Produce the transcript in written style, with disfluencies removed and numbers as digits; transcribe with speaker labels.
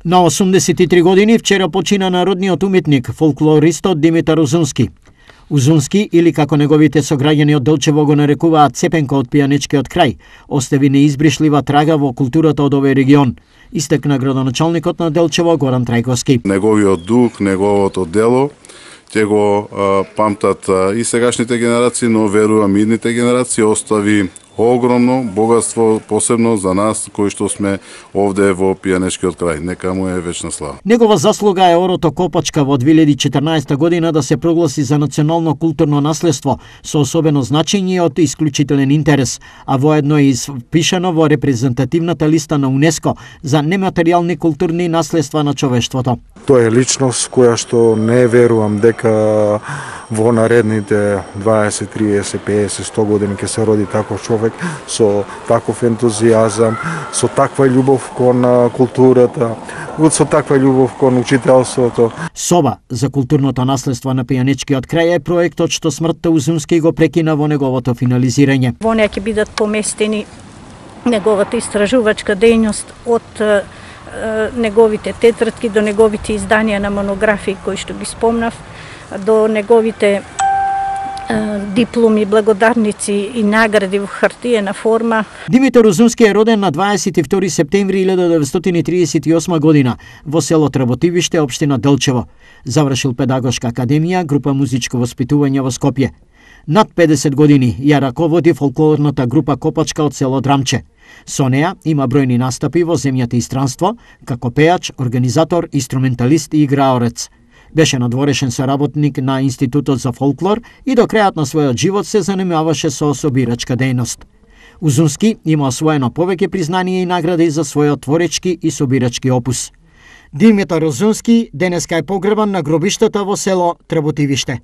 Speaker 1: На 83 години вчера почина народниот уметник, фолклористот Димитар Узунски. Узунски, или како неговите сограѓани од Делчево го нарекуваат Цепенко од пијанечкиот крај, остави неизбришлива трага во културата од овој регион, истакна градоначалникот на Делчево Горан Трајковски.
Speaker 2: Неговиот дух, неговото дело ќе го памтат и сегашните генерации, но верувам и идните генерации, остави огромно богатство, посебно за нас кои што сме овде во пијанечкиот крај. Нека му е вечна слава.
Speaker 1: Негова заслуга е орото Копачка во 2014 година да се прогласи за национално културно наследство со особено значење и од исклучителен интерес, а воедно е испишано во репрезентативната листа на УНЕСКО за нематеријални културни наследства на човештвото.
Speaker 3: Тој е личност која што не верувам дека во наредните 20, 30, 50, 100 години ќе се роди таков човек со таков ентузијазам, со таква љубов кон културата, со таква љубов кон учителството.
Speaker 1: Соба за културното наследство на пијанечкиот крај е проектот што смртта Узунски го прекина во неговото финализирање.
Speaker 4: Во неја ќе бидат поместени неговата истражувачка дејност од неговите тетрадки до неговите изданија на монографии кои што ги спомнав, до неговите дипломи, благодарници и награди во хартиена форма.
Speaker 1: Димитар Узунски е роден на 22 септември 1938 година во село Тработивиште, општина Делчево. Завршил педагошка академија, група музичко воспитување во Скопје. Над 50 години ја раководи фолклорната група Копачка од село Драмче. Со неа има бројни настапи во земјата и странство, како пејач, организатор, инструменталист и играорец. Беше надворешен соработник на Институтот за фолклор и до крајот на својот живот се занимаваше со собирачка дејност. Узунски има освоено повеќе признание и награди за својот творечки и собирачки опус. Димитар Узунски денеска е погребан на гробиштата во село Тработивиште.